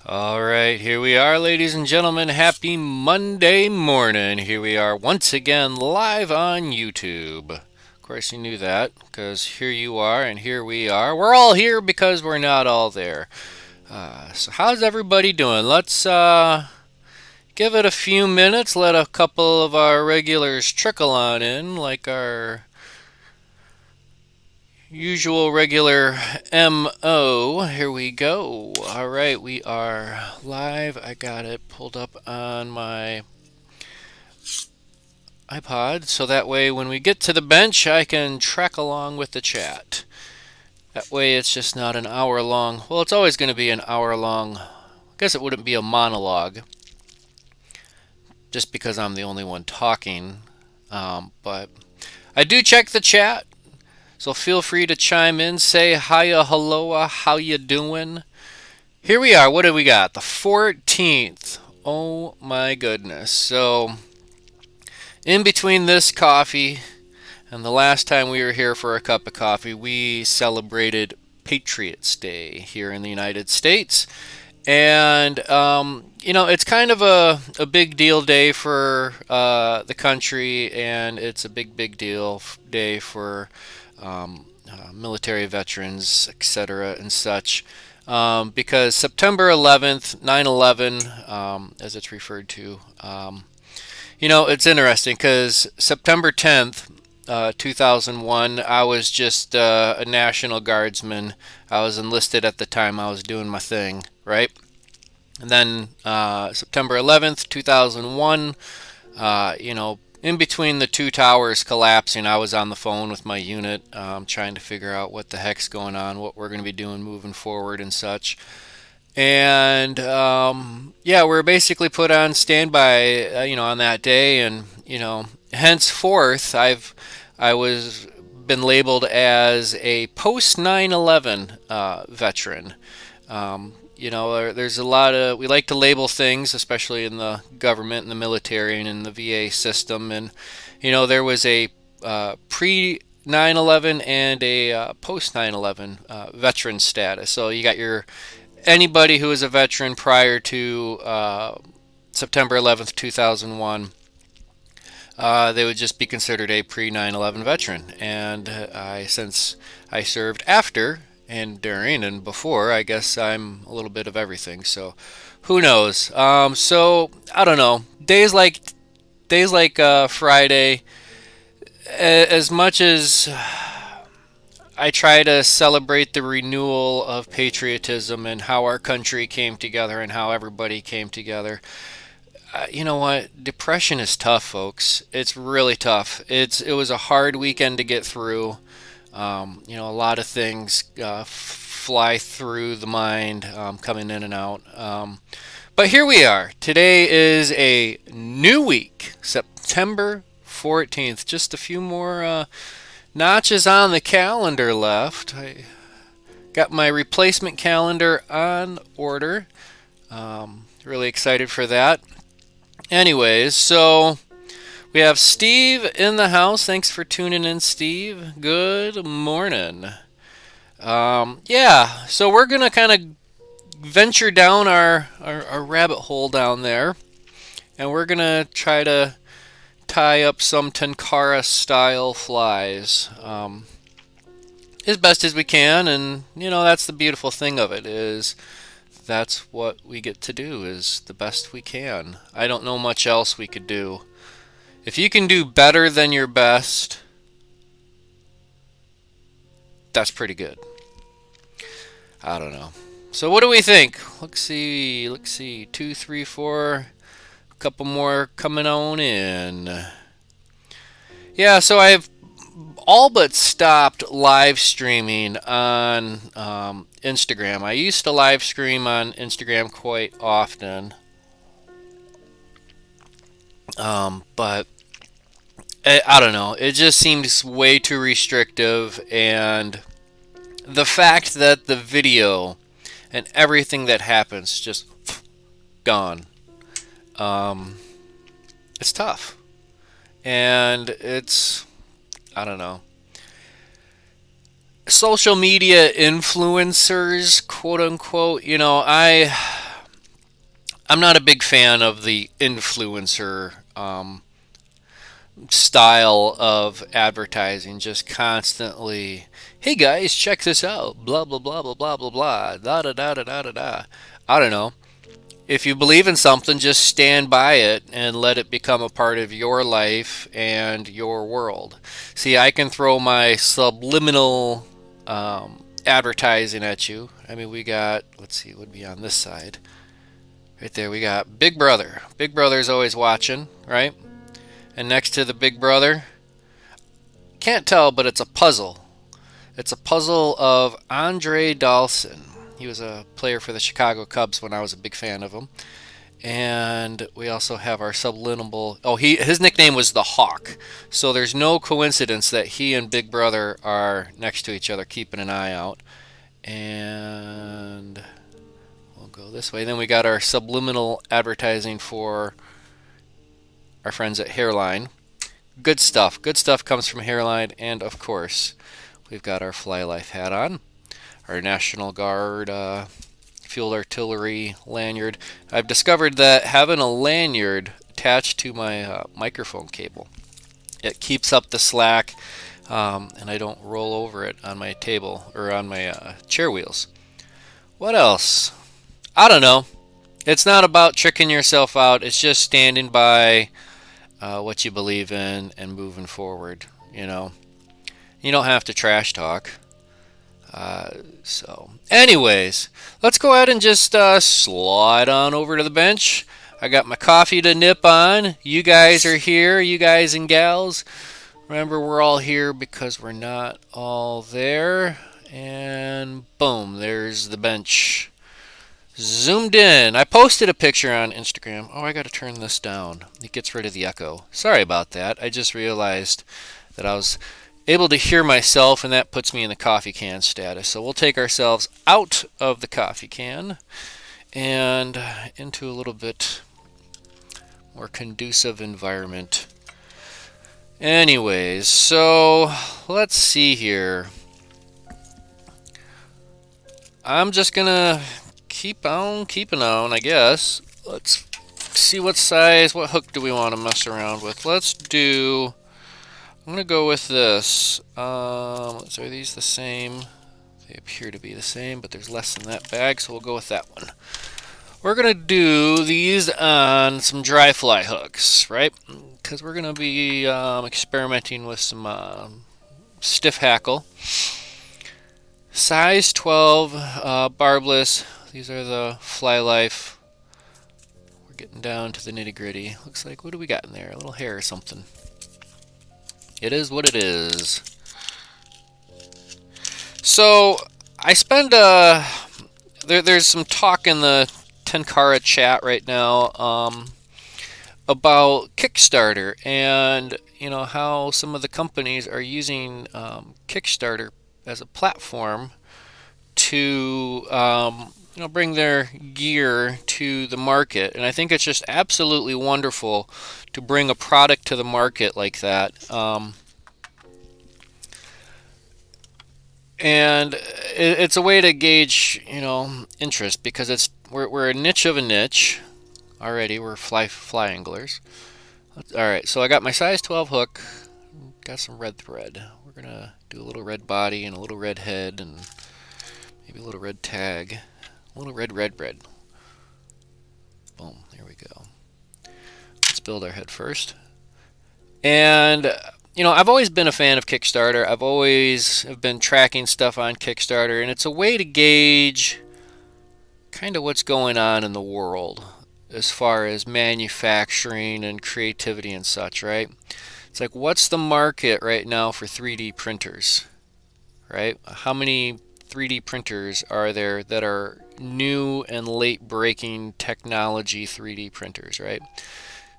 All right, here we are, ladies and gentlemen. Happy Monday morning. Here we are once again live on YouTube. Of course, you knew that because here you are and here we are. We're all here because we're not all there. So, how's everybody doing? Let's give it a few minutes, let a couple of our regulars trickle on in, like our usual regular MO. Here we go. All right, we are live. I got it pulled up on my iPod so that way when we get to the bench, I can track along with the chat. That way it's just not an hour long. Well, it's always going to be an hour long. I guess it wouldn't be a monologue just because I'm the only one talking. But I do check the chat. So feel free to chime in, say hiya, helloa, how you doing? Here we are. What do we got? The 14th. Oh my goodness. So in between this coffee and the last time we were here for a cup of coffee, we celebrated Patriots Day here in the United States. And, it's kind of a big deal day for the country, and it's a big deal day for military veterans, etc., and such. Because September 11th, 9/11, as it's referred to, it's interesting because September 10th, 2001, I was just a National Guardsman. I was enlisted at the time. I was doing my thing, right? And then September 11th, 2001, in between the two towers collapsing, I was on the phone with my unit trying to figure out what the heck's going on, what we're going to be doing moving forward and such. And yeah, we're basically put on standby, on that day, and henceforth, I was been labeled as a post 9/11 veteran. There's a lot of we like to label things, especially in the government and the military and in the VA system, and there was a pre 9/11 and a post 9/11 veteran status. So you got your anybody who was a veteran prior to September 11th, 2001, they would just be considered a pre 9/11 veteran. And since I served after and during and before, I guess I'm a little bit of everything. So who knows? So I don't know. Days like Friday, as much as I try to celebrate the renewal of patriotism and how our country came together and how everybody came together. You know what? Depression is tough, folks. It's really tough. It was a hard weekend to get through. A lot of things fly through the mind, coming in and out. But here we are. Today is a new week, September 14th. Just a few more notches on the calendar left. I got my replacement calendar on order. Really excited for that. Anyways, so we have Steve in the house. Thanks for tuning in, Steve. Good morning. Yeah, so we're going to kind of venture down our rabbit hole down there, and we're going to try to tie up some Tenkara style flies as best as we can. And, that's the beautiful thing of it is that's what we get to do is the best we can. I don't know much else we could do. If you can do better than your best, that's pretty good. I don't know. So what do we think? Let's see. 2, 3, 4. A couple more coming on in. Yeah, so I've all but stopped live streaming on Instagram. I used to live stream on Instagram quite often. But I don't know. It just seems way too restrictive, and the fact that the video and everything that happens just gone. It's tough, and it's I don't know. Social media influencers, quote unquote. I'm not a big fan of the influencer style of advertising, just constantly, hey guys, check this out, blah blah blah blah blah blah blah, da da da da da da da. I don't know. If you believe in something, just stand by it and let it become a part of your life and your world. See, I can throw my subliminal advertising at you. I mean, we got, let's see, would be on this side. Right there, we got Big Brother. Big Brother's always watching, right? And next to the Big Brother, can't tell, but it's a puzzle. It's a puzzle of Andre Dawson. He was a player for the Chicago Cubs when I was a big fan of him. And we also have our subliminal. Oh, his nickname was the Hawk. So there's no coincidence that he and Big Brother are next to each other, keeping an eye out. And we'll go this way. Then we got our subliminal advertising for our friends at Hairline. Good stuff. Good stuff comes from Hairline. And of course, we've got our Fly Life hat on. Our National Guard field artillery lanyard. I've discovered that having a lanyard attached to my microphone cable, it keeps up the slack, and I don't roll over it on my table or on my chair wheels. What else? I don't know. It's not about tricking yourself out. It's just standing by what you believe in and moving forward. You know, you don't have to trash talk. Anyways, let's go ahead and just slide on over to the bench. I got my coffee to nip on. You guys are here, you guys and gals. Remember, we're all here because we're not all there. And boom, there's the bench. Zoomed in. I posted a picture on Instagram. Oh, I got to turn this down. It gets rid of the echo. Sorry about that. I just realized that I was able to hear myself, and that puts me in the coffee can status. So we'll take ourselves out of the coffee can and into a little bit more conducive environment. Anyways, so let's see here. I'm just gonna keep on keeping on, I guess. Let's see what size, what hook do we want to mess around with. I'm going to go with this. Are these the same? They appear to be the same, but there's less in that bag, so we'll go with that one. We're going to do these on some dry fly hooks, right? Because we're going to be experimenting with some stiff hackle. Size 12 barbless. These are the Fly Life. We're getting down to the nitty gritty. Looks like, what do we got in there? A little hair or something. It is what it is. So I spend there's some talk in the Tenkara chat right now about Kickstarter, and you know how some of the companies are using Kickstarter as a platform to bring their gear to the market. And I think it's just absolutely wonderful to bring a product to the market like that. And it's a way to gauge, interest, because we're a niche of a niche already. We're fly anglers. All right, so I got my size 12 hook. Got some red thread. We're gonna do a little red body and a little red head and maybe a little red tag. A little red. Boom, there we go. Let's build our head first. And I've always been a fan of Kickstarter. I've always been tracking stuff on Kickstarter, and it's a way to gauge kind of what's going on in the world as far as manufacturing and creativity and such, right? It's like, what's the market right now for 3D printers, right? How many 3D printers are there that are new and late-breaking technology 3D printers, right?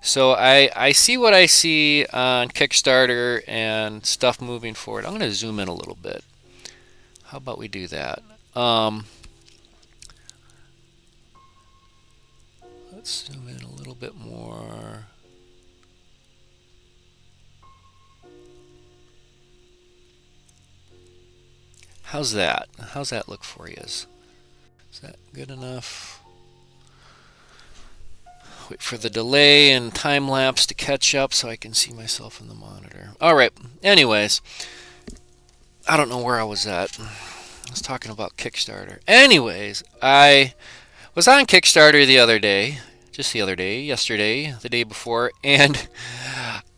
So I see what I see on Kickstarter and stuff moving forward. I'm going to zoom in a little bit. How about we do that? Let's zoom in a little bit more. How's that? How's that look for you? Is that good enough? Wait for the delay and time lapse to catch up so I can see myself in the monitor. Alright, anyways, I don't know where I was at. I was talking about Kickstarter. Anyways, I was on Kickstarter the other day, just the other day, yesterday, the day before, and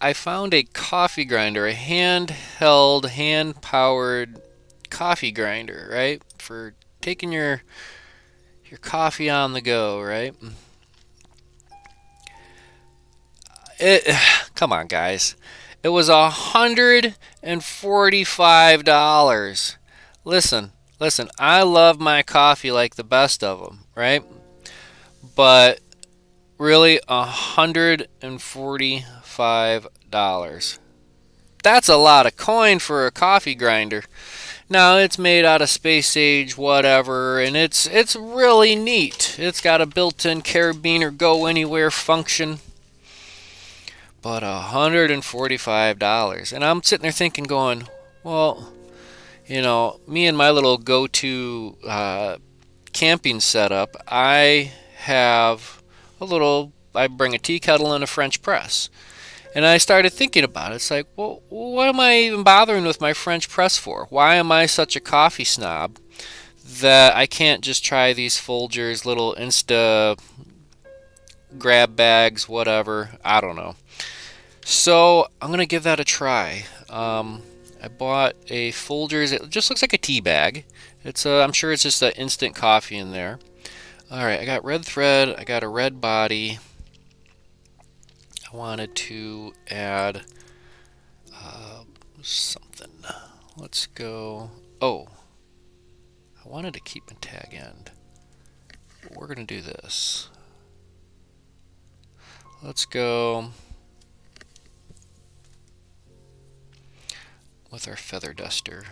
I found a coffee grinder, a handheld, hand-powered coffee grinder, right? For taking your coffee on the go, right? Come on, guys. It was $145. Listen, I love my coffee like the best of them, right? But really, $145. That's a lot of coin for a coffee grinder. Now, it's made out of space age whatever, and it's really neat. It's got a built-in carabiner go anywhere function. But $145. And I'm sitting there thinking, going, well, me and my little go-to camping setup, I bring a tea kettle and a French press. And I started thinking about it. It's like, well, what am I even bothering with my French press for? Why am I such a coffee snob that I can't just try these Folgers little Insta grab bags, whatever? I don't know. So I'm going to give that a try. I bought a Folgers. It just looks like a tea bag. I'm sure it's just an instant coffee in there. Alright, I got red thread. I got a red body. I wanted to add something. Let's go. Oh, I wanted to keep a tag end. We're going to do this. Let's go with our feather duster.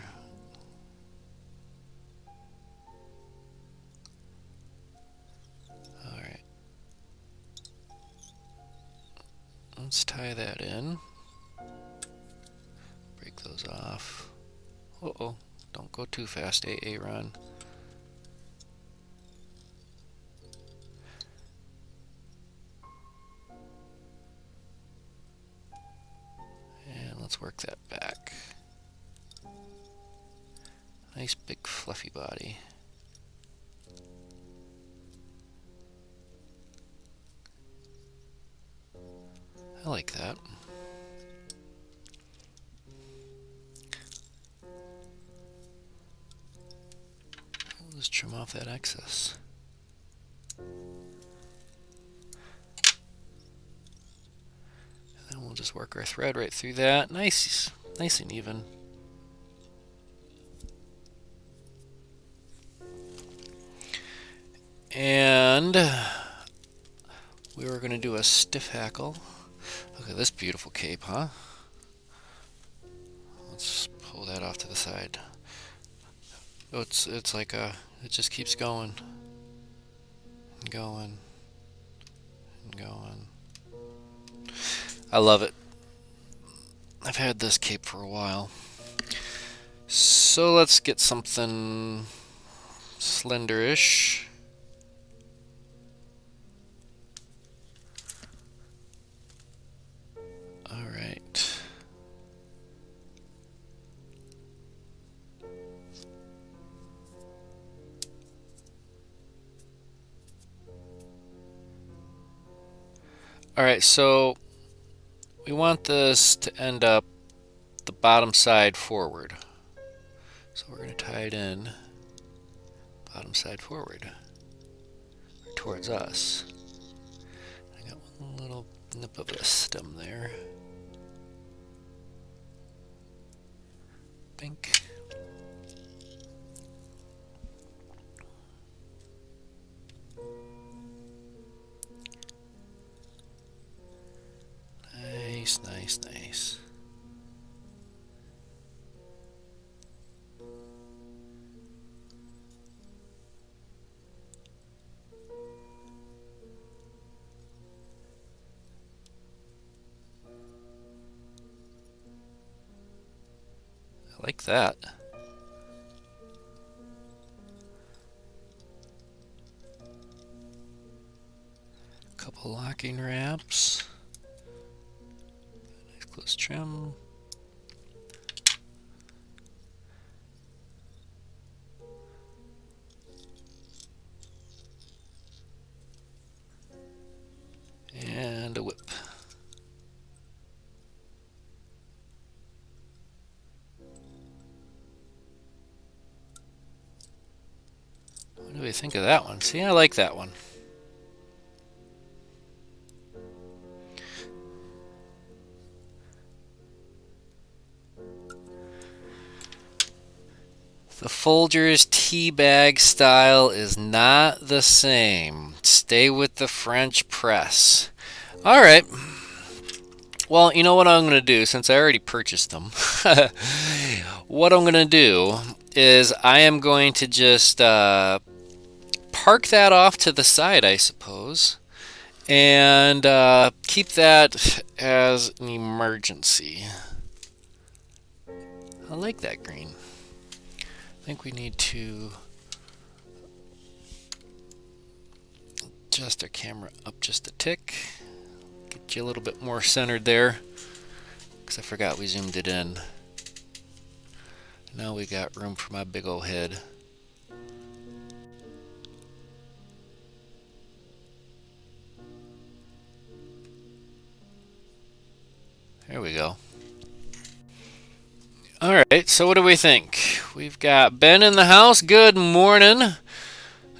Alright. Let's tie that in. Break those off. Uh-oh. Don't go too fast, AA run. And let's work that back. Nice big fluffy body. I like that. We'll just trim off that excess. And then we'll just work our thread right through that. Nice and even. And we were going to do a stiff hackle. Look at this beautiful cape, huh? Let's pull that off to the side. Oh, it's like it just keeps going and going and going. I love it. I've had this cape for a while. So let's get something slenderish. Alright. Alright, so we want this to end up the bottom side forward. So we're going to tie it in bottom side forward towards us. I got one little nip of a stem there. Pink. Nice. I like that. Couple locking wraps. Nice close trim. And a whip. What do we think of that one? See, I like that one. The Folgers tea bag style is not the same. Stay with the French press. All right. Well, you know what I'm going to do, since I already purchased them. What I'm going to do is I am going to just park that off to the side, I suppose, and keep that as an emergency. I like that green. I think we need to adjust our camera up just a tick. Get you a little bit more centered there, because I forgot we zoomed it in. Now we got room for my big old head. There we go. Alright, so what do we think? We've got Ben in the house. Good morning.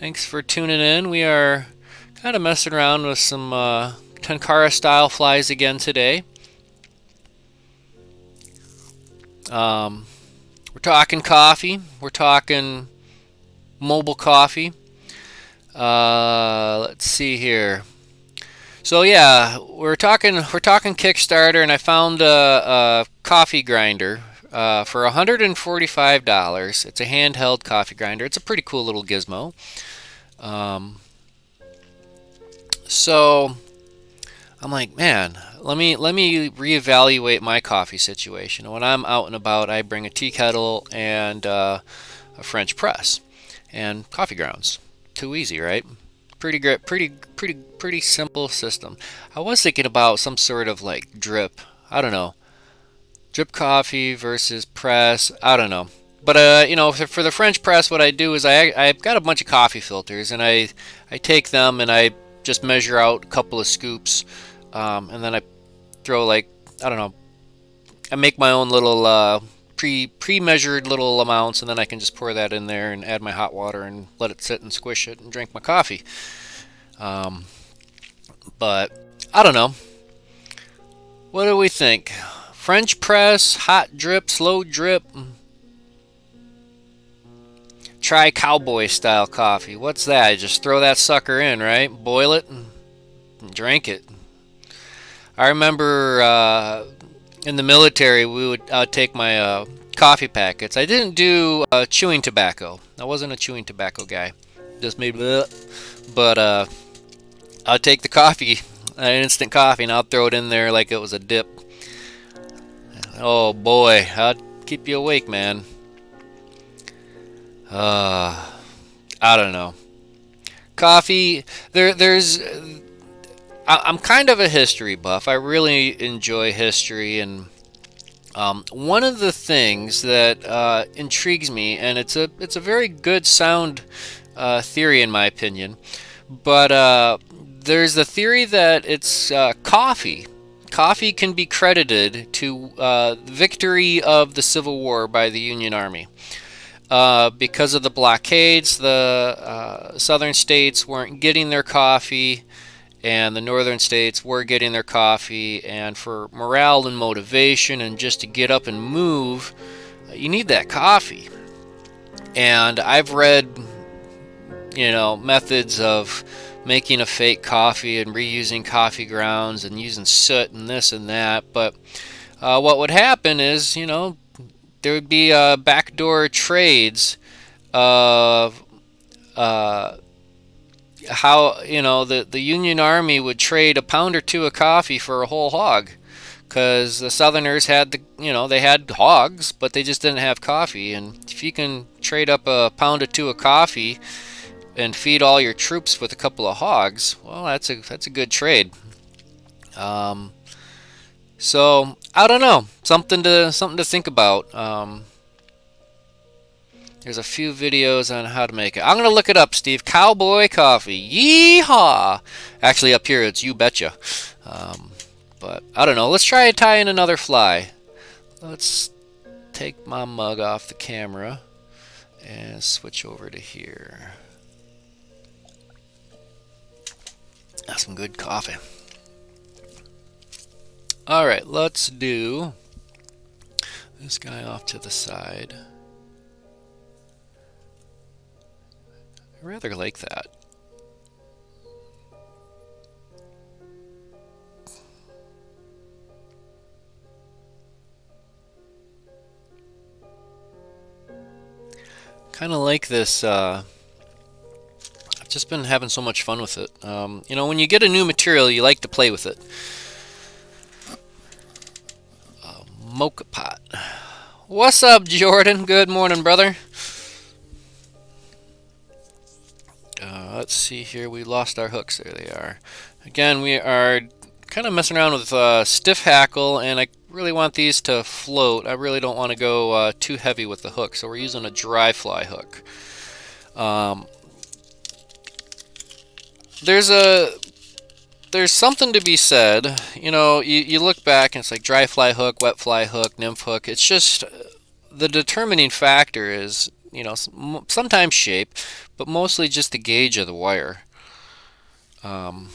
Thanks for tuning in. We are kind of messing around with some Tenkara style flies again today. We're talking coffee. We're talking mobile coffee. Let's see here. So yeah, we're talking Kickstarter, and I found a coffee grinder for $145. It's a handheld coffee grinder. It's a pretty cool little gizmo. So I'm like, man, let me reevaluate my coffee situation. When I'm out and about, I bring a tea kettle and a French press and coffee grounds. Too easy, right? Pretty great, pretty simple system. I was thinking about some sort of like drip. I don't know, drip coffee versus press. I don't know. But you know, for the French press, what I do is I've got a bunch of coffee filters, and I take them and I just measure out a couple of scoops, and then I throw, like, I don't know, I make my own little pre-measured little amounts, and then I can just pour that in there and add my hot water and let it sit and squish it and drink my coffee. But I don't know. What do we think? French press, hot drip, slow drip. Try cowboy style coffee. What's that? Just throw that sucker in, right? Boil it and drink it. I remember in the military, we would take my coffee packets. I didn't do chewing tobacco. I wasn't a chewing tobacco guy. Just made bleh. But I'll take the coffee, instant coffee, and I'll throw it in there like it was a dip. Oh boy, I'd keep you awake, man. I don't know. Coffee, I'm kind of a history buff. I really enjoy history, and one of the things that intrigues me, and it's a very good sound theory in my opinion, but there's the theory that it's coffee. Coffee can be credited to victory of the Civil War by the Union Army. Because of the blockades, the southern states weren't getting their coffee, and the northern states were getting their coffee, and for morale and motivation and just to get up and move, you need that coffee. And I've read, methods of making a fake coffee and reusing coffee grounds and using soot and this and that, but what would happen is, there would be backdoor trades of how the Union Army would trade a pound or two of coffee for a whole hog, because the Southerners had they had hogs, but they just didn't have coffee. And if you can trade up a pound or two of coffee and feed all your troops with a couple of hogs, well, that's a good trade. Um, so I don't know, something to think about. There's a few videos on how to make it. I'm gonna look it up, Steve. Cowboy coffee, yeehaw! Actually, up here it's you betcha. But I don't know. Let's try tying another fly. Let's take my mug off the camera and switch over to here. That's some good coffee. Alright, let's do this guy off to the side. I rather like that. Kind of like this. I've just been having so much fun with it. You know, when you get a new material, you like to play with it. Mocha pot. What's up, Jordan? Good morning, brother. Let's see here. We lost our hooks. There they are. Again, we are kind of messing around with stiff hackle, and I really want these to float. I really don't want to go too heavy with the hook, so we're using a dry fly hook. There's something to be said. You know, you look back and it's like dry fly hook, wet fly hook, nymph hook. It's just the determining factor is, you know, sometimes shape, but mostly just the gauge of the wire. Oh,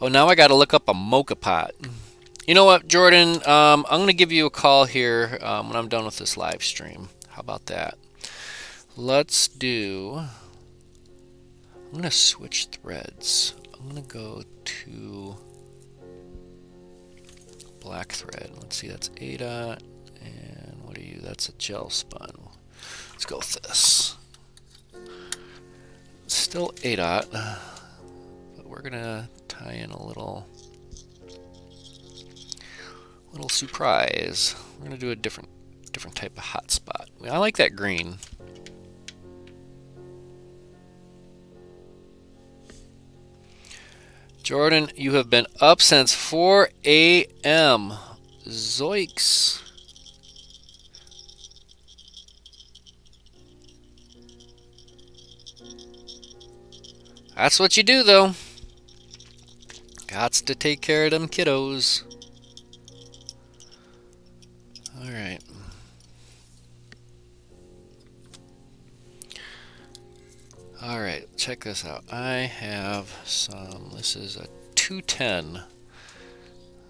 now I got to look up a mocha pot. You know what, Jordan? I'm going to give you a call here when I'm done with this live stream. How about that? Let's do... I'm going to switch threads. I'm going to go to black thread. Let's see, that's A-dot. And what are you? That's a gel spun. Let's go with this. Still A-dot, but we're going to tie in a little surprise. We're going to do a different type of hot spot. I like that green. Jordan, you have been up since 4 a.m. Zoinks. That's what you do, though. Gots to take care of them kiddos. Alright. Alright, check this out. I have some, this is a 210.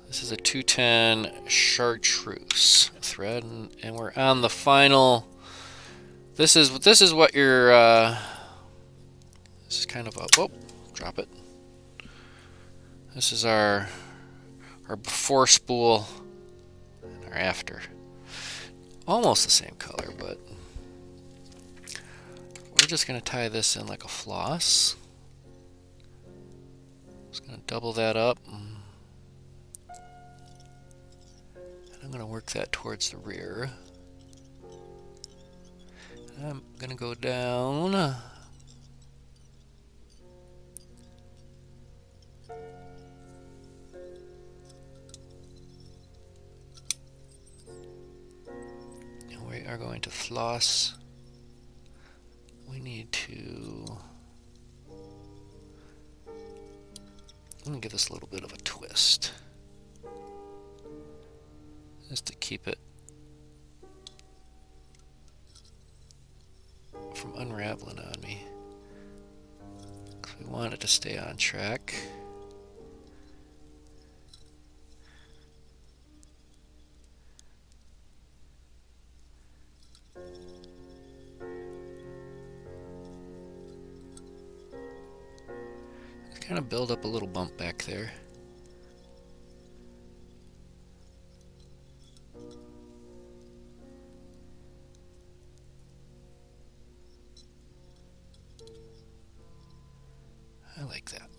This is a 210 chartreuse thread, and we're on the final. This is what your this is kind of a, whoop, drop it. This is our before spool and our after. Almost the same color, but we're just going to tie this in like a floss. Just going to double that up. And I'm going to work that towards the rear. And I'm going to go down. And we are going to floss. We need to... I'm going to give this a little bit of a twist. Just to keep it from unraveling on me. 'Cause we want it to stay on track. Kind of build up a little bump back there. I like that.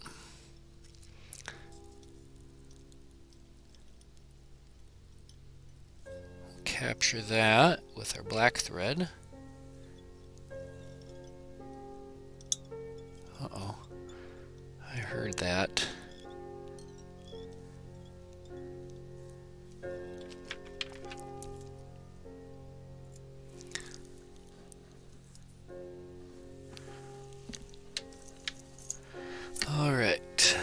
Capture that with our black thread. Uh-oh. I heard that. All right.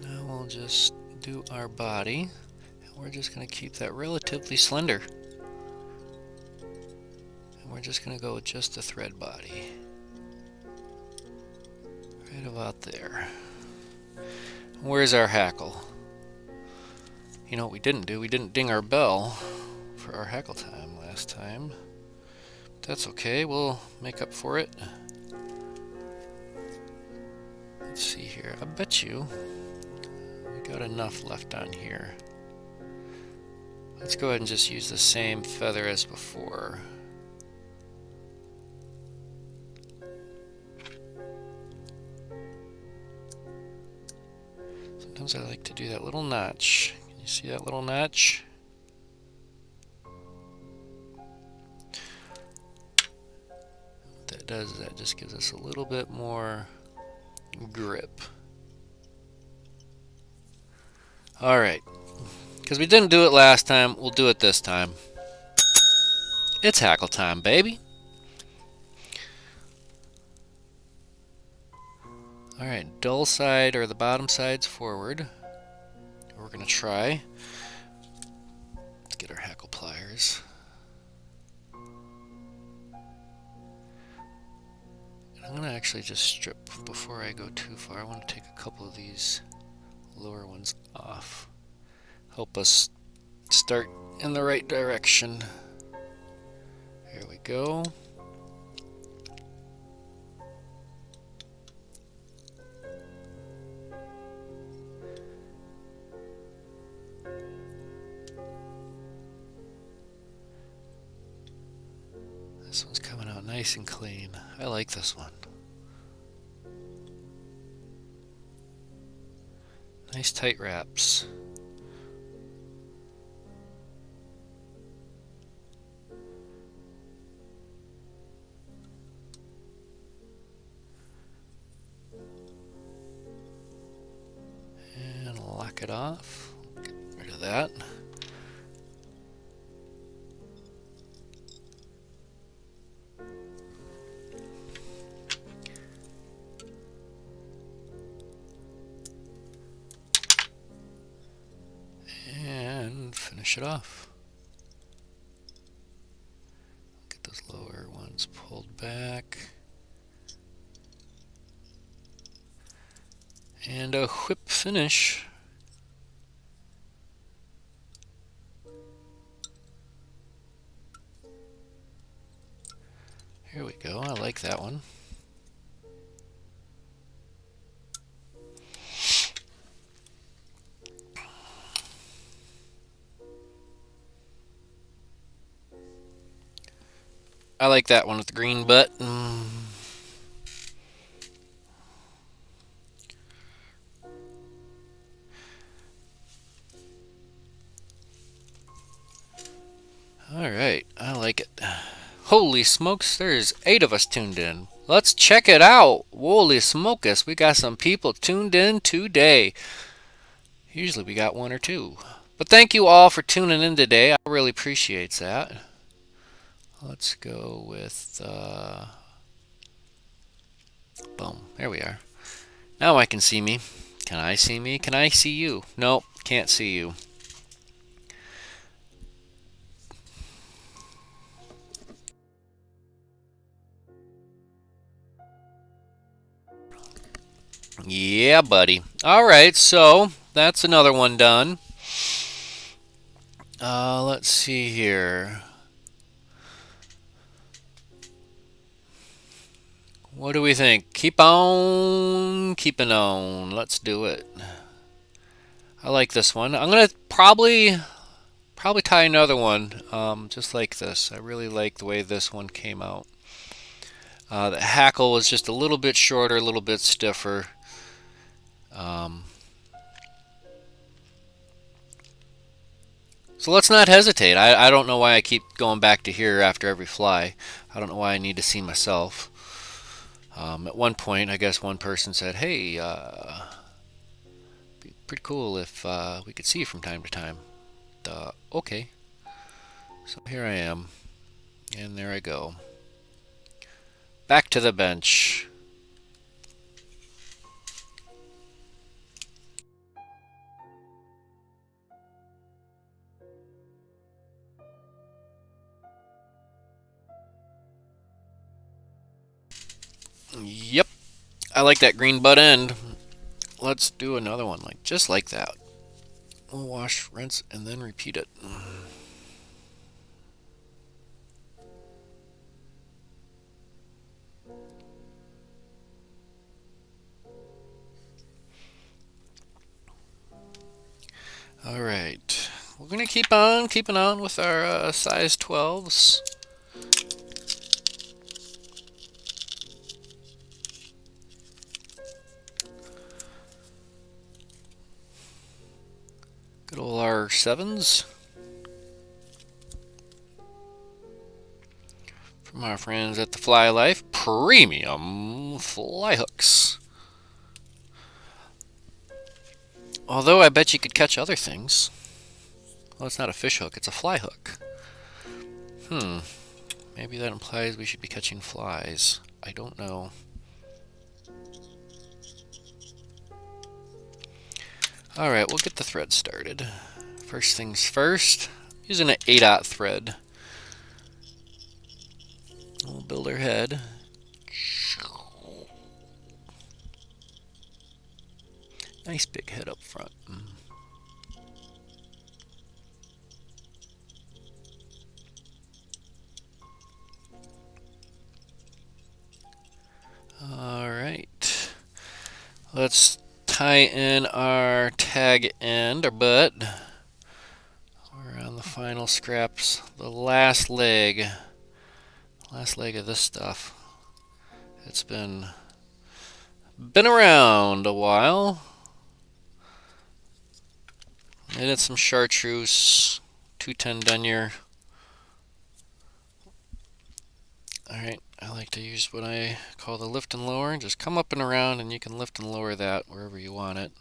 Now we'll just do our body, and we're just going to keep that relatively slender. And we're just going to go with just the thread body. Right about there. Where's our hackle? You know what we didn't do? We didn't ding our bell for our hackle time last time. That's okay, we'll make up for it. Let's see here. I bet you we got enough left on here. Let's go ahead and just use the same feather as before. Sometimes I like to do that little notch. Can you see that little notch? What that does is that just gives us a little bit more grip. Alright, because we didn't do it last time, we'll do it this time. It's hackle time, baby. Alright, dull side or the bottom side's forward. We're going to try. Let's get our hackle pliers. I'm going to actually just strip before I go too far. I want to take a couple of these lower ones off. Help us start in the right direction. Here we go. This one's coming out nice and clean. I like this one. Nice tight wraps. And lock it off. Get rid of that. Finish it off. Get those lower ones pulled back. And a whip finish. Here we go. I like that one. I like that one with the green button. Alright, I like it. Holy smokes, there's 8 of us tuned in. Let's check it out. Holy smokus, we got some people tuned in today. Usually we got 1 or 2. But thank you all for tuning in today. I really appreciate that. Let's go with, boom, there we are. Now I can see me. Can I see me? Can I see you? Nope, can't see you. Yeah, buddy. Alright, so that's another one done. Let's see here. What do we think? Keep on keeping on. Let's do it. I like this one. I'm gonna probably tie another one just like this. I really like the way this one came out. The hackle was just a little bit shorter, a little bit stiffer. So let's not hesitate. I don't know why I keep going back to here after every fly. I don't know why I need to see myself. At one point, I guess one person said, "Hey, be pretty cool if we could see you from time to time." Okay. So here I am, and there I go. Back to the bench. Yep, I like that green butt end. Let's do another one like just like that. We'll wash, rinse, and then repeat it. All right, we're gonna keep on keeping on with our size 12s. Good old R7s from our friends at the Fly Life Premium Fly Hooks. Although I bet you could catch other things. Well, it's not a fish hook, it's a fly hook. Maybe that implies we should be catching flies. I don't know. Alright, we'll get the thread started. First things first, using an 8/0 thread. We'll build our head. Nice big head up front. Alright. Let's tie in our tag end, our butt. We're on the final scraps. The last leg. Last leg of this stuff. It's been around a while. I did some chartreuse, 210 denier. Alright, I like to use what I call the lift and lower. Just come up and around and you can lift and lower that wherever you want it.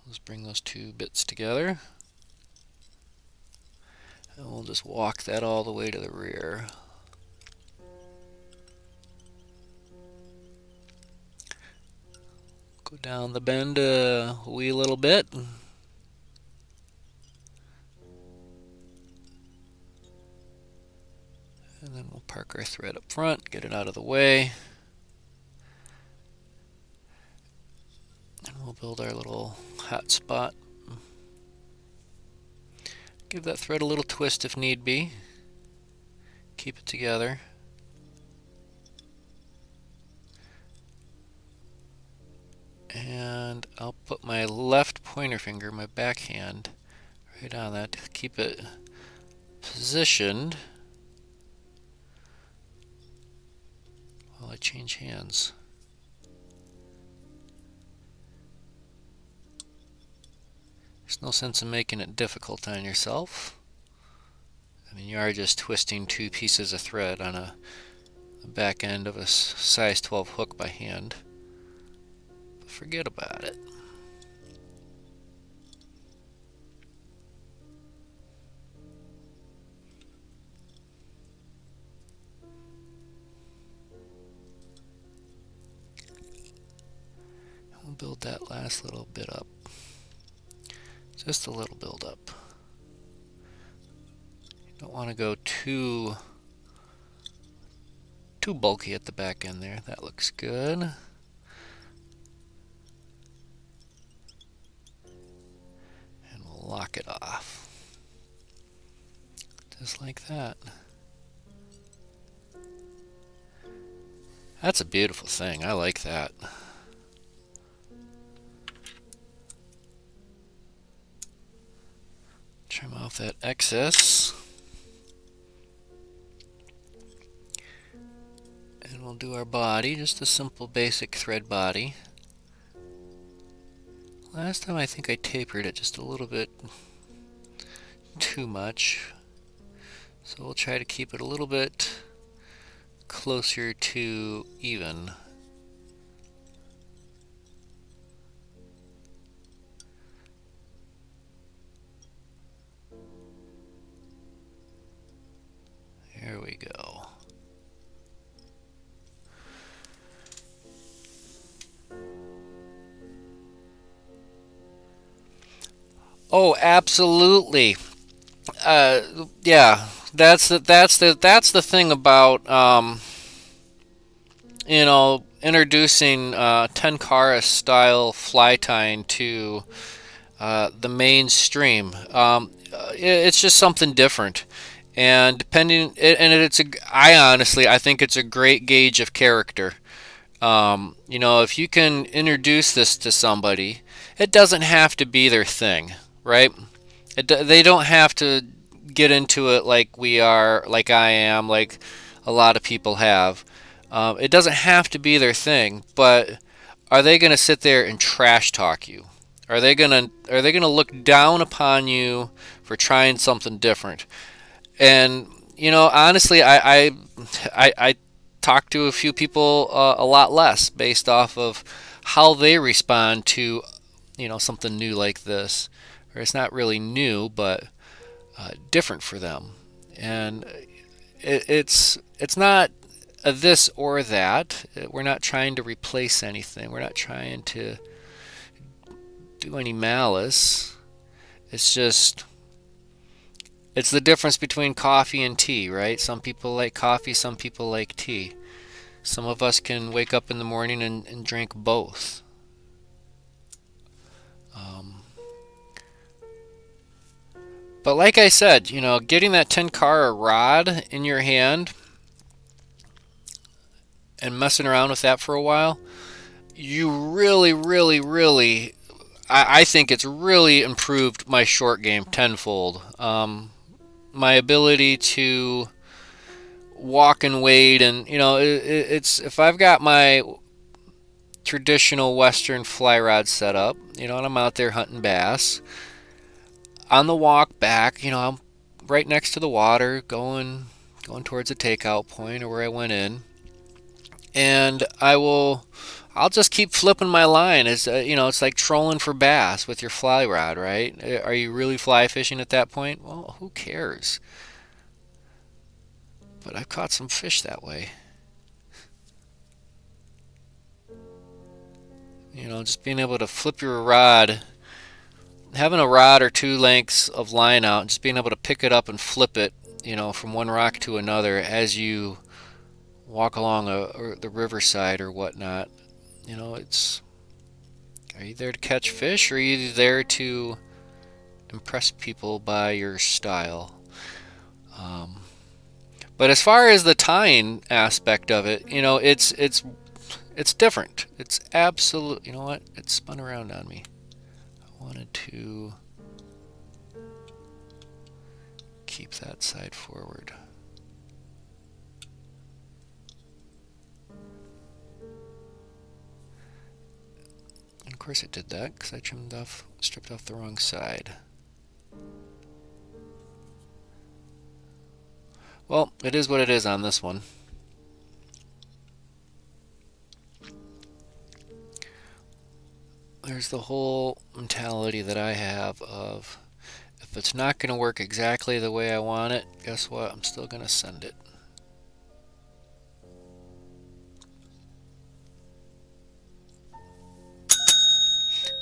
Let's bring those two bits together. And we'll just walk that all the way to the rear. Go down the bend a wee little bit. And then we'll park our thread up front, get it out of the way. And we'll build our little hot spot. Give that thread a little twist if need be. Keep it together. And I'll put my left pointer finger, my backhand, right on that to keep it positioned while I change hands. There's no sense in making it difficult on yourself. I mean, you are just twisting two pieces of thread on the back end of a size 12 hook by hand. But forget about it. We'll build that last little bit up. Just a little build up. You don't want to go too bulky at the back end there. That looks good. And we'll lock it off. Just like that. That's a beautiful thing. I like that. Trim off that excess. And we'll do our body, just a simple basic thread body. Last time I think I tapered it just a little bit too much. So we'll try to keep it a little bit closer to even. There we go. Oh, absolutely. Yeah, that's the thing about introducing tenkara style fly tying to the mainstream. It's just something different, and I honestly I think it's a great gauge of character. If you can introduce this to somebody, it doesn't have to be their thing, right? They don't have to get into it like we are, like I am, like a lot of people have. It doesn't have to be their thing, but are they going to sit there and trash talk you? Are they gonna look down upon you for trying something different? And honestly, I talk to a few people a lot less based off of how they respond to something new like this, or it's not really new, but different for them. And it's not a this or that. We're not trying to replace anything. We're not trying to do any malice. It's just it's the difference between coffee and tea, right? Some people like coffee, some people like tea. Some of us can wake up in the morning and drink both. Um, but like I said, getting that tenkara rod in your hand and messing around with that for a while, you really, really, really, I think it's really improved my short game tenfold. My ability to walk and wade, and it's if I've got my traditional Western fly rod set up, and I'm out there hunting bass, on the walk back, I'm right next to the water, going towards the takeout point or where I went in, and I'll just keep flipping my line. It's like trolling for bass with your fly rod, right? Are you really fly fishing at that point? Well, who cares? But I've caught some fish that way. Just being able to flip your rod, having a rod or two lengths of line out, and just being able to pick it up and flip it, from one rock to another as you walk along the riverside or whatnot. It's Are you there to catch fish, or are you there to impress people by your style? Um, but as far as the tying aspect of it, it's different. It's absolute. You know what? It spun around on me. I wanted to keep that side forward. And of course it did that because I stripped off the wrong side. Well, it is what it is on this one. There's the whole mentality that I have of, if it's not going to work exactly the way I want it, guess what? I'm still going to send it.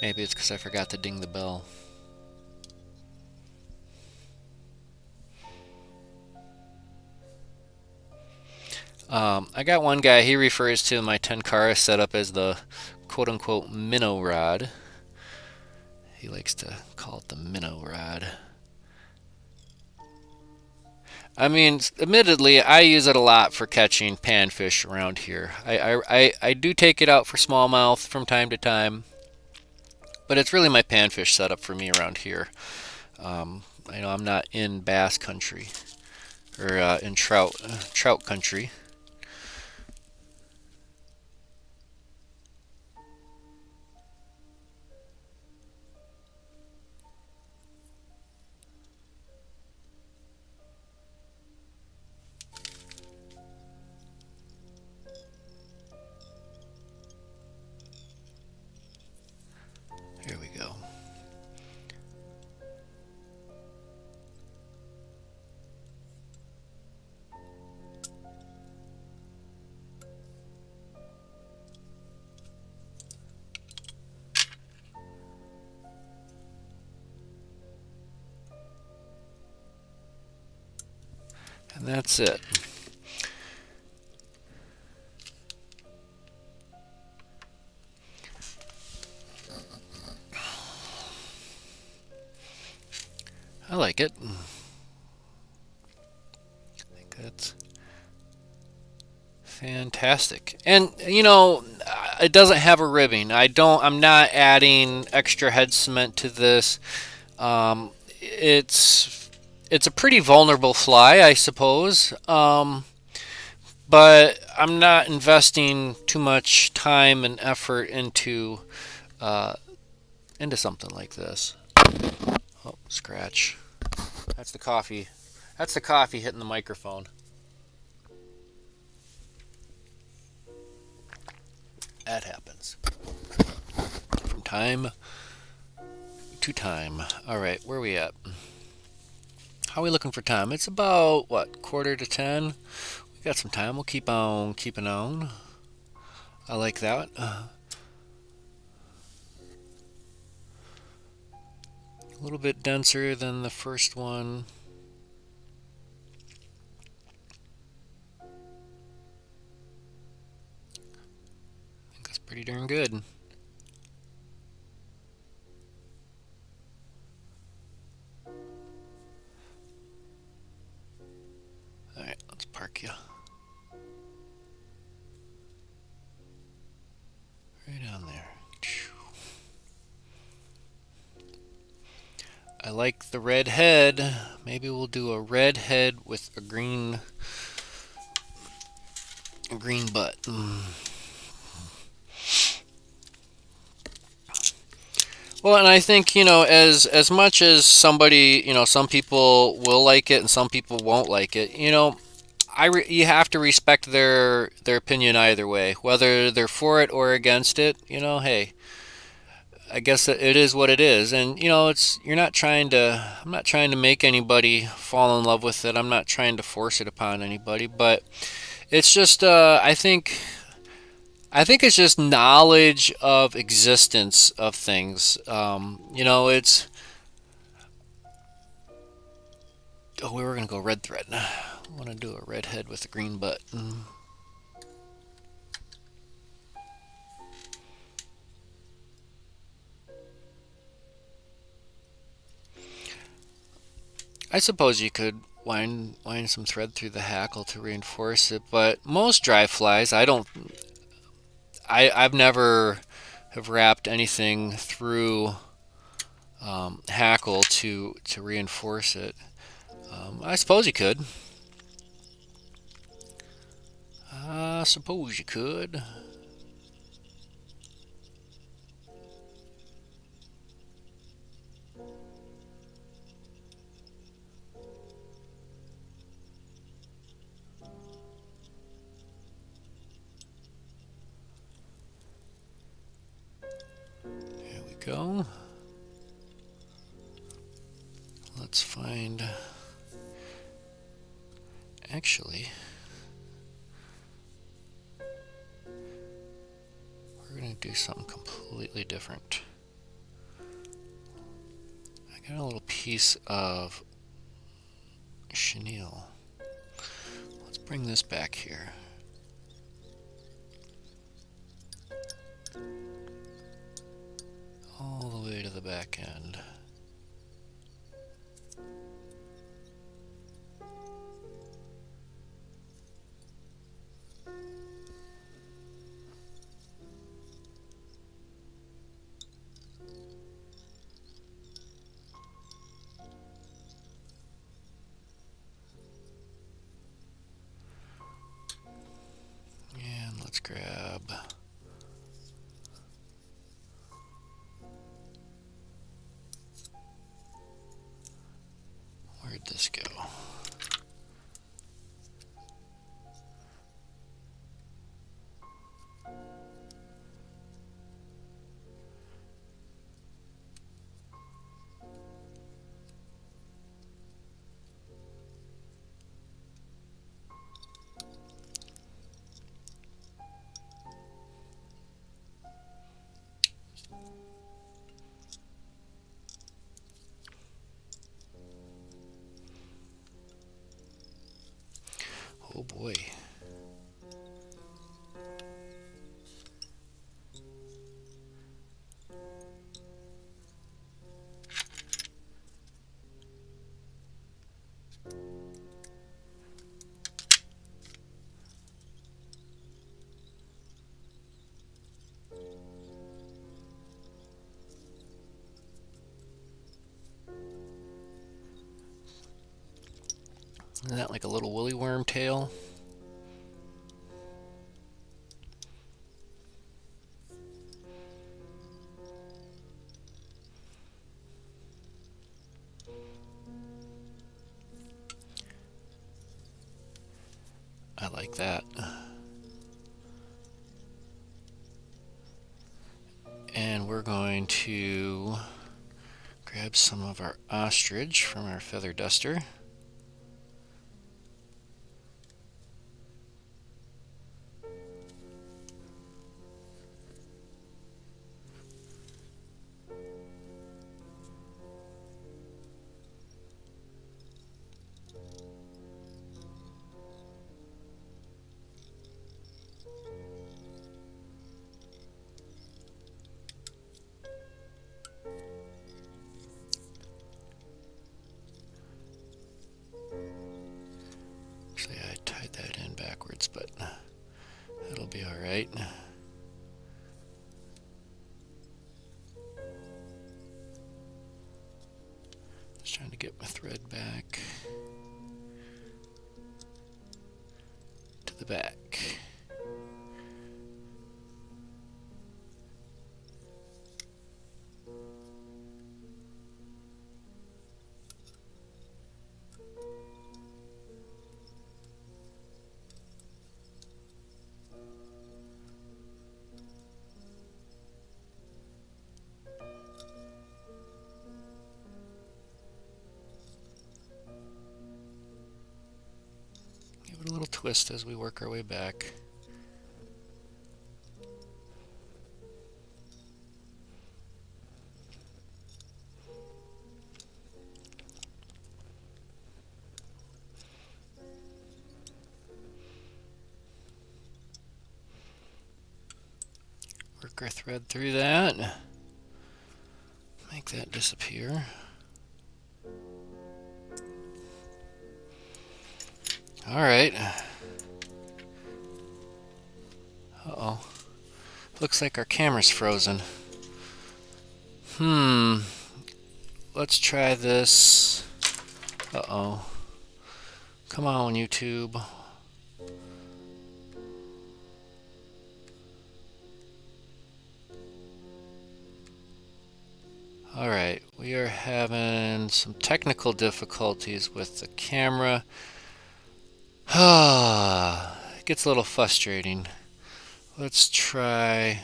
Maybe it's because I forgot to ding the bell. I got one guy, he refers to my tenkara setup as the quote-unquote minnow rod. He likes to call it the minnow rod. I mean, admittedly, I use it a lot for catching panfish around here. I do take it out for smallmouth from time to time, but it's really my panfish setup for me around here. I know I'm not in bass country, or in trout country. And that's it. I like it. I think that's fantastic. And you know, it doesn't have a ribbing. I'm not adding extra head cement to this. Um, it's a pretty vulnerable fly, I suppose. But I'm not investing too much time and effort uh, into something like this. Oh, scratch. That's the coffee. That's the coffee hitting the microphone. That happens from time to time. All right, where are we at? How are we looking for time? It's about what, quarter to 10. We got some time. We'll keep on keeping on. I like that. A little bit denser than the first one. I think that's pretty darn good. All right, let's park you. Right on there. I like the red head. Maybe we'll do a red head with a green butt. Well, and I think, you know, as much as somebody, you know, some people will like it and some people won't like it. You know, you have to respect their opinion either way, whether they're for it or against it. You know, hey, I guess it is what it is, and you know, I'm not trying to make anybody fall in love with it. I'm not trying to force it upon anybody, but it's just I think it's just knowledge of existence of things. You know, it's oh, we were gonna go red thread. I want to do a red head with a green butt. I suppose you could wind some thread through the hackle to reinforce it, but most dry flies, I've never have wrapped anything through hackle to reinforce it. I suppose you could. I suppose you could. Here we go. Let's find. Actually, we're going to do something completely different. I got a little piece of chenille. Let's bring this back here. All the way to the back end. And let's grab. Where'd this go? Oh boy. Isn't that like a little woolly worm tail? I like that. And we're going to grab some of our ostrich from our feather duster. Actually, I tied that in backwards, but it'll be all right. Just trying to get my thread back to the back. Give it a little twist as we work our way back. Work our thread through that. Make that disappear. Alright. Uh-oh. Looks like our camera's frozen. Let's try this. Uh-oh. Come on, YouTube. Alright, we are having some technical difficulties with the camera. It gets a little frustrating. Let's try.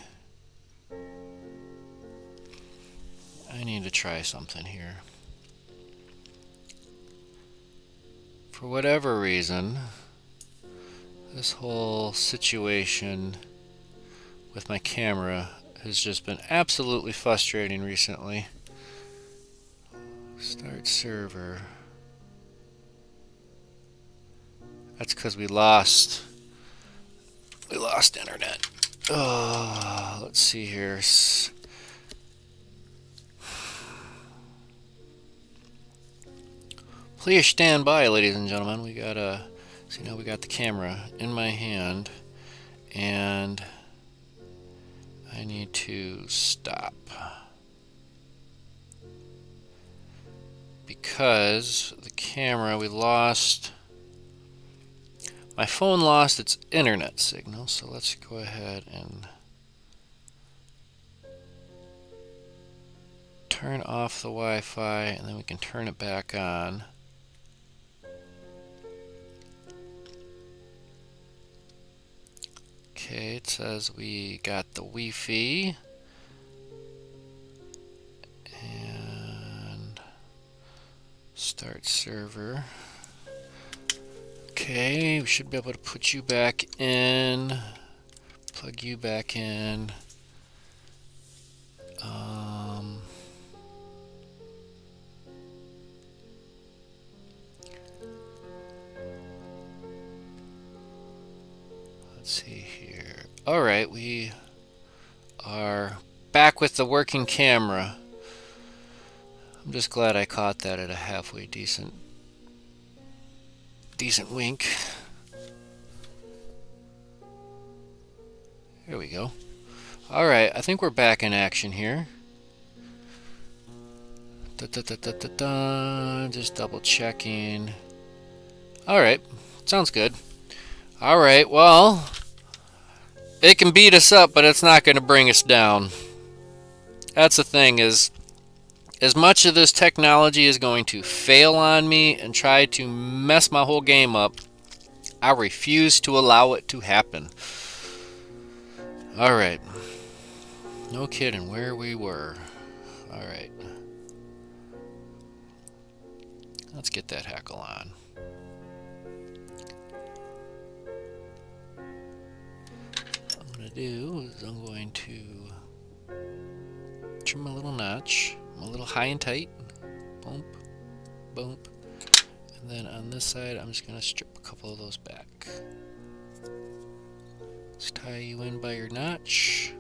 I need to try something here. For whatever reason, this whole situation with my camera has just been absolutely frustrating recently. Start server. That's because we lost internet. Oh, let's see here. Please stand by, ladies and gentlemen. We gotta see now. We got the camera in my hand, and I need to stop because the camera we lost. My phone lost its internet signal, so let's go ahead and turn off the Wi-Fi, and then we can turn it back on. Okay, it says we got the Wi-Fi. And start server. Okay, we should be able to put you back in, plug you back in. Let's see here. Alright, we are back with the working camera. I'm just glad I caught that at a halfway decent wink. Here we go. Alright, I think we're back in action here. Just double checking. Alright, sounds good. Alright, well, it can beat us up, but it's not going to bring us down. That's the thing, is as much of this technology is going to fail on me and try to mess my whole game up, I refuse to allow it to happen. Alright. No kidding where we were. Alright. Let's get that hackle on. What I'm going to do is I'm going to trim a little notch. I'm a little high and tight. Bump, bump. And then on this side, I'm just going to strip a couple of those back. Let's tie you in by your notch.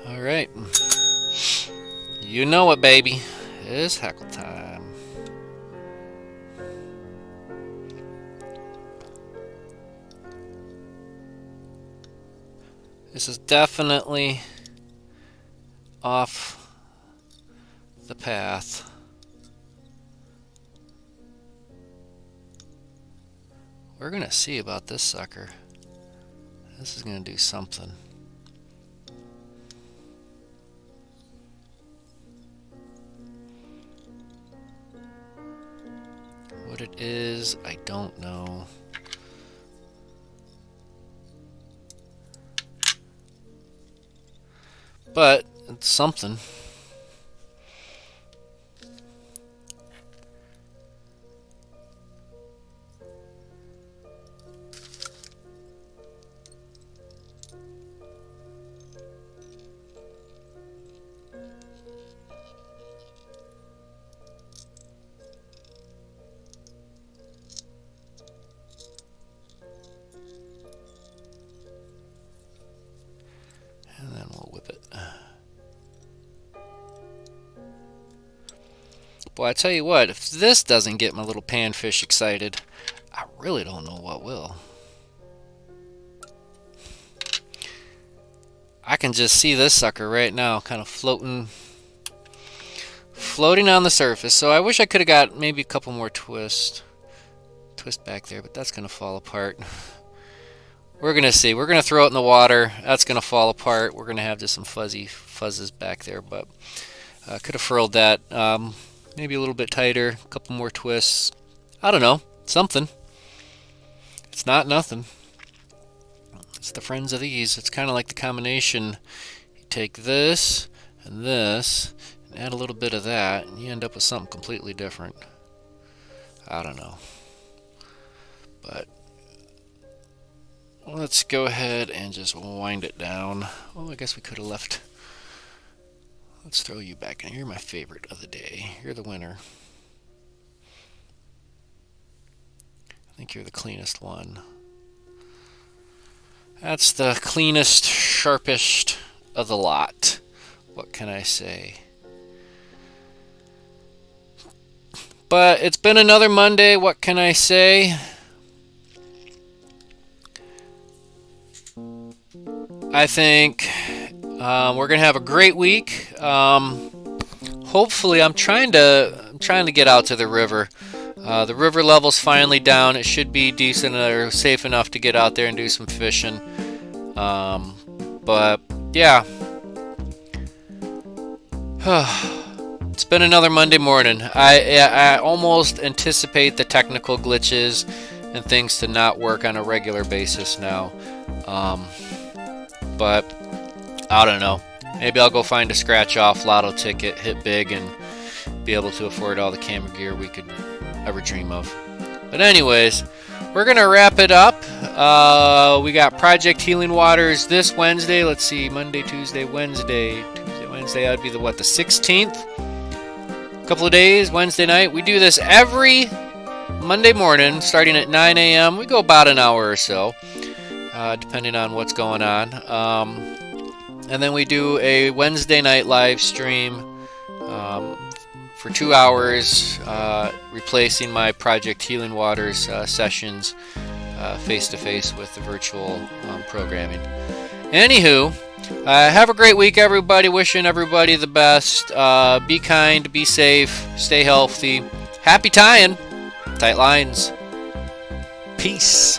Alright. You know it, baby. It's hackle time. This is definitely off the path. We're gonna see about this sucker. This is gonna do something. What it is, I don't know. But it's something. And then we'll whip it. Boy, I tell you what, if this doesn't get my little panfish excited, I really don't know what will. I can just see this sucker right now kind of floating on the surface. So I wish I could have got maybe a couple more twist back there, but that's going to fall apart. We're going to see. We're going to throw it in the water. That's going to fall apart. We're going to have just some fuzzy fuzzes back there, but I could have furled that. Maybe a little bit tighter, a couple more twists. I don't know, something. It's not nothing. It's the friends of these. It's kind of like the combination. You take this and add a little bit of that, and you end up with something completely different. I don't know. But let's go ahead and just wind it down. Oh, I guess we could have left. Let's throw you back in. You're my favorite of the day. You're the winner. I think you're the cleanest one. That's the cleanest, sharpest of the lot. What can I say? But it's been another Monday. What can I say? I think we're gonna have a great week. Hopefully, I'm trying to get out to the river. The river level's finally down. It should be decent or safe enough to get out there and do some fishing. But yeah, it's been another Monday morning. I almost anticipate the technical glitches and things to not work on a regular basis now. But I don't know. Maybe I'll go find a scratch-off lotto ticket, hit big, and be able to afford all the camera gear we could ever dream of. But anyways, we're going to wrap it up. We got Project Healing Waters this Wednesday. Let's see, Monday, Tuesday, Wednesday. Wednesday, that'd be the 16th. Couple of days, Wednesday night. We do this every Monday morning, starting at 9 a.m. We go about an hour or so, depending on what's going on. And then we do a Wednesday night live stream for 2 hours, replacing my Project Healing Waters sessions face-to-face with the virtual programming. Anywho, have a great week, everybody. Wishing everybody the best. Be kind, be safe, stay healthy. Happy tying. Tight lines. Peace.